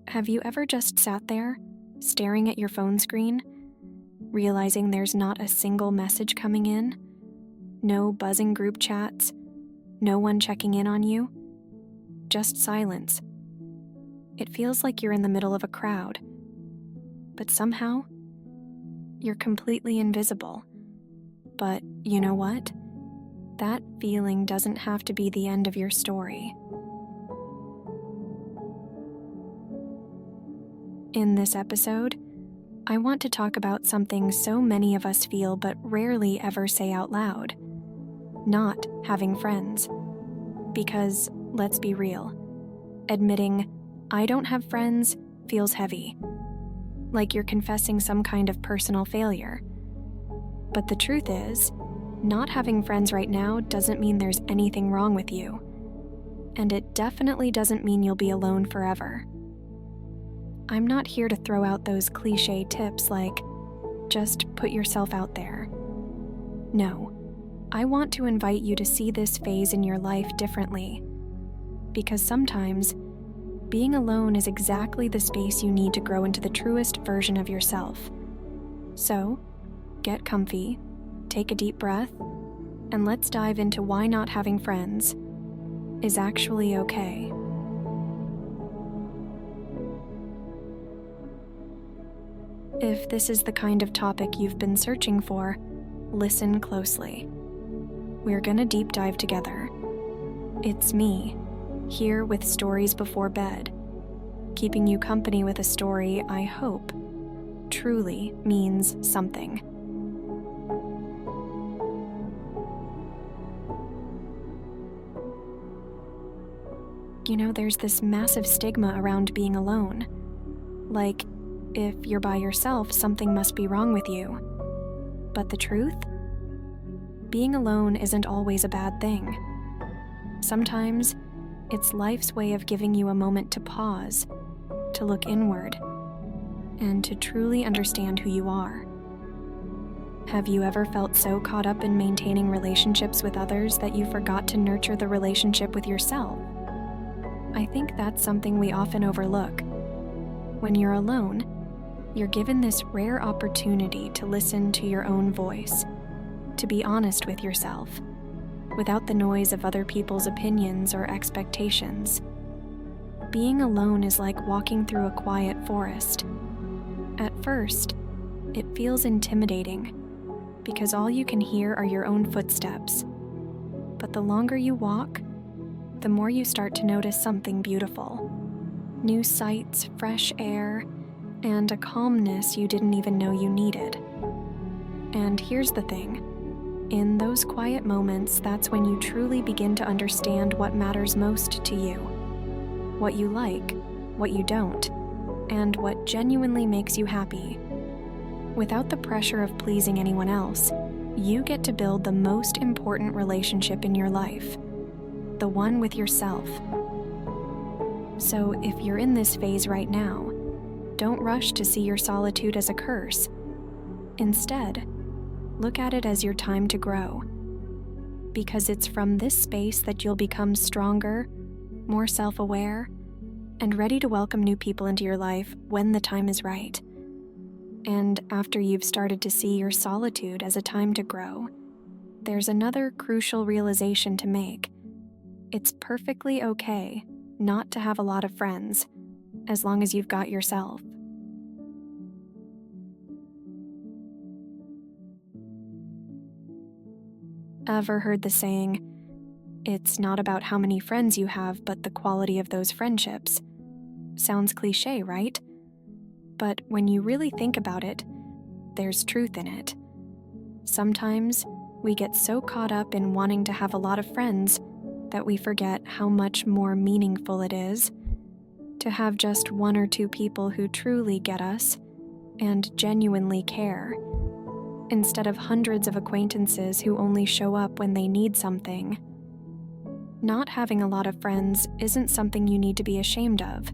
Have you ever just sat there, staring at your phone screen, realizing there's not a single message coming in? No buzzing group chats, no one checking in on you, just silence. It feels like you're in the middle of a crowd, but somehow, you're completely invisible. But you know what? That feeling doesn't have to be the end of your story. In this episode, I want to talk about something so many of us feel but rarely ever say out loud: not having friends. Because, let's be real, admitting, I don't have friends feels heavy, like you're confessing some kind of personal failure. But the truth is, not having friends right now doesn't mean there's anything wrong with you. And it definitely doesn't mean you'll be alone forever. I'm not here to throw out those cliche tips like, just put yourself out there. No, I want to invite you to see this phase in your life differently. Because sometimes, being alone is exactly the space you need to grow into the truest version of yourself. So, get comfy, take a deep breath, and let's dive into why not having friends is actually okay. If this is the kind of topic you've been searching for, listen closely. We're gonna deep dive together. It's me, here with Stories Before Bed, keeping you company with a story I hope truly means something. You know, there's this massive stigma around being alone. Like, if you're by yourself, something must be wrong with you. But the truth? Being alone isn't always a bad thing. Sometimes, it's life's way of giving you a moment to pause, to look inward, and to truly understand who you are. Have you ever felt so caught up in maintaining relationships with others that you forgot to nurture the relationship with yourself? I think that's something we often overlook. When you're alone, you're given this rare opportunity to listen to your own voice, to be honest with yourself, without the noise of other people's opinions or expectations. Being alone is like walking through a quiet forest. At first, it feels intimidating, because all you can hear are your own footsteps. But the longer you walk, the more you start to notice something beautiful. New sights, fresh air, and a calmness you didn't even know you needed. And here's the thing. In those quiet moments, that's when you truly begin to understand what matters most to you. What you like, what you don't, and what genuinely makes you happy. Without the pressure of pleasing anyone else, you get to build the most important relationship in your life, the one with yourself. So if you're in this phase right now, don't rush to see your solitude as a curse. Instead, look at it as your time to grow. Because it's from this space that you'll become stronger, more self-aware, and ready to welcome new people into your life when the time is right. And after you've started to see your solitude as a time to grow, there's another crucial realization to make. It's perfectly okay not to have a lot of friends, as long as you've got yourself. Ever heard the saying, it's not about how many friends you have, but the quality of those friendships? Sounds cliche, right? But when you really think about it, there's truth in it. Sometimes we get so caught up in wanting to have a lot of friends that we forget how much more meaningful it is to have just one or two people who truly get us and genuinely care, instead of hundreds of acquaintances who only show up when they need something. Not having a lot of friends isn't something you need to be ashamed of.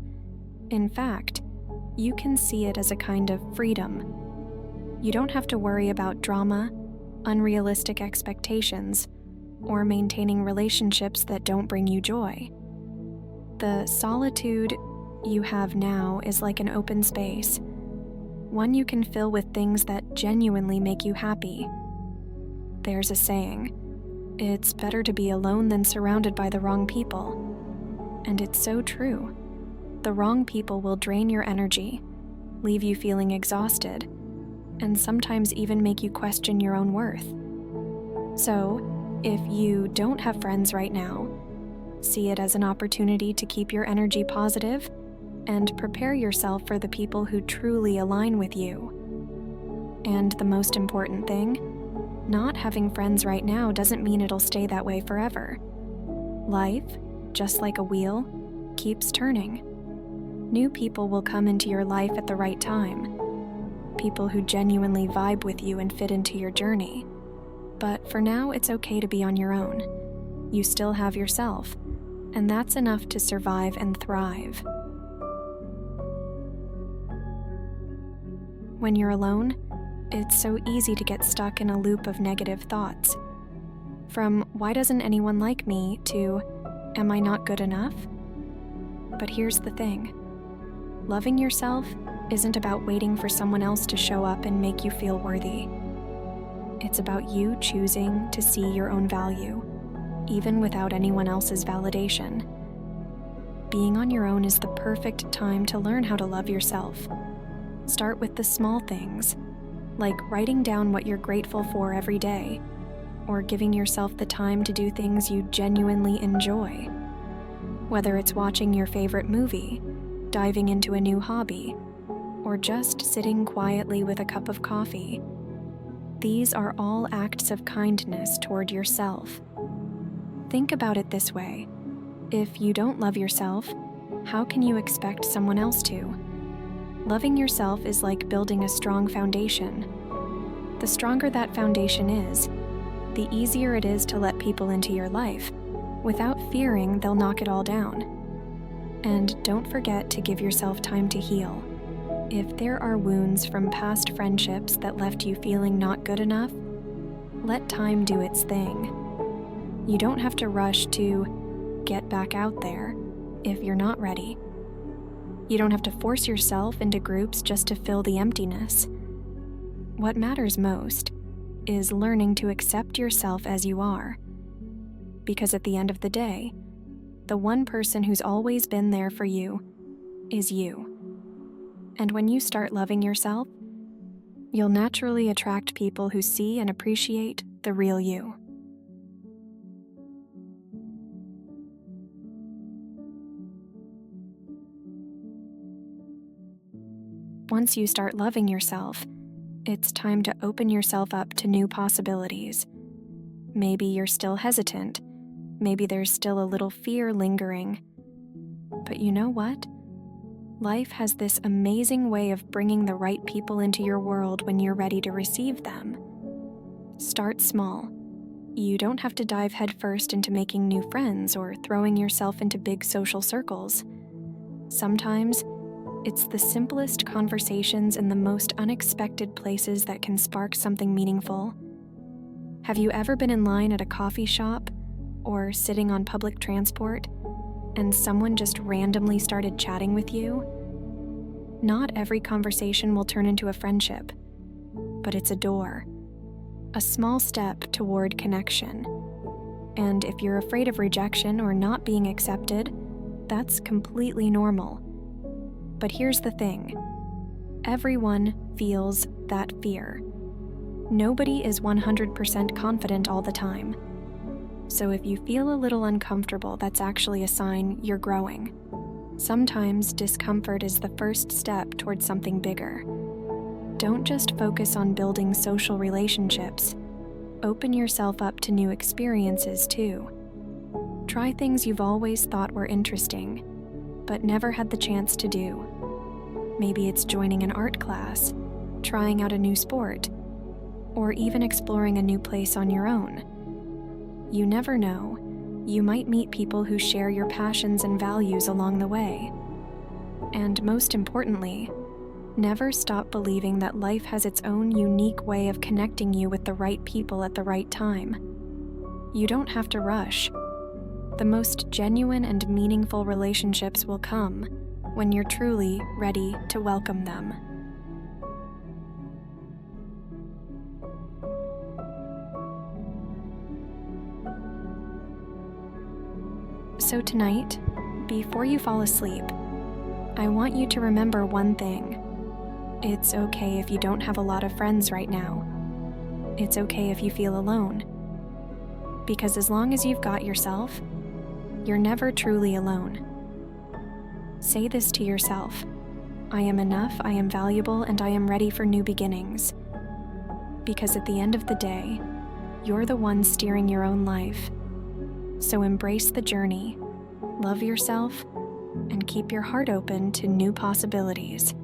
In fact, you can see it as a kind of freedom. You don't have to worry about drama, unrealistic expectations, or maintaining relationships that don't bring you joy. The solitude you have now is like an open space, one you can fill with things that genuinely make you happy. There's a saying, it's better to be alone than surrounded by the wrong people. And it's so true. The wrong people will drain your energy, leave you feeling exhausted, and sometimes even make you question your own worth. So, if you don't have friends right now, see it as an opportunity to keep your energy positive and prepare yourself for the people who truly align with you. And the most important thing, not having friends right now doesn't mean it'll stay that way forever. Life, just like a wheel, keeps turning. New people will come into your life at the right time. People who genuinely vibe with you and fit into your journey. But for now, it's okay to be on your own. You still have yourself, and that's enough to survive and thrive. When you're alone, it's so easy to get stuck in a loop of negative thoughts. From why doesn't anyone like me to am I not good enough? But here's the thing. Loving yourself isn't about waiting for someone else to show up and make you feel worthy. It's about you choosing to see your own value, even without anyone else's validation. Being on your own is the perfect time to learn how to love yourself. Start with the small things, like writing down what you're grateful for every day, or giving yourself the time to do things you genuinely enjoy. Whether it's watching your favorite movie, diving into a new hobby, or just sitting quietly with a cup of coffee, these are all acts of kindness toward yourself. Think about it this way. If you don't love yourself, how can you expect someone else to? Loving yourself is like building a strong foundation. The stronger that foundation is, the easier it is to let people into your life, without fearing they'll knock it all down. And don't forget to give yourself time to heal. If there are wounds from past friendships that left you feeling not good enough, let time do its thing. You don't have to rush to get back out there if you're not ready. You don't have to force yourself into groups just to fill the emptiness. What matters most is learning to accept yourself as you are. Because at the end of the day, the one person who's always been there for you is you. And when you start loving yourself, you'll naturally attract people who see and appreciate the real you. Once you start loving yourself, it's time to open yourself up to new possibilities. Maybe you're still hesitant. Maybe there's still a little fear lingering. But you know what? Life has this amazing way of bringing the right people into your world when you're ready to receive them. Start small. You don't have to dive headfirst into making new friends or throwing yourself into big social circles. Sometimes, it's the simplest conversations in the most unexpected places that can spark something meaningful. Have you ever been in line at a coffee shop or sitting on public transport and someone just randomly started chatting with you? Not every conversation will turn into a friendship, but it's a door, a small step toward connection. And if you're afraid of rejection or not being accepted, that's completely normal. But here's the thing. Everyone feels that fear. Nobody is 100% confident all the time. So if you feel a little uncomfortable, that's actually a sign you're growing. Sometimes discomfort is the first step towards something bigger. Don't just focus on building social relationships. Open yourself up to new experiences too. Try things you've always thought were interesting, but never had the chance to do. Maybe it's joining an art class, trying out a new sport, or even exploring a new place on your own. You never know. You might meet people who share your passions and values along the way. And most importantly, never stop believing that life has its own unique way of connecting you with the right people at the right time. You don't have to rush. The most genuine and meaningful relationships will come when you're truly ready to welcome them. So tonight, before you fall asleep, I want you to remember one thing. It's okay if you don't have a lot of friends right now. It's okay if you feel alone. Because as long as you've got yourself, you're never truly alone. Say this to yourself: I am enough, I am valuable, and I am ready for new beginnings. Because at the end of the day, you're the one steering your own life. So embrace the journey, love yourself, and keep your heart open to new possibilities.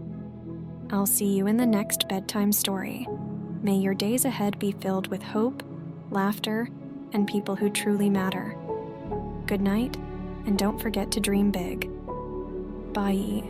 I'll see you in the next bedtime story. May your days ahead be filled with hope, laughter, and people who truly matter. Good night, and don't forget to dream big. Bye.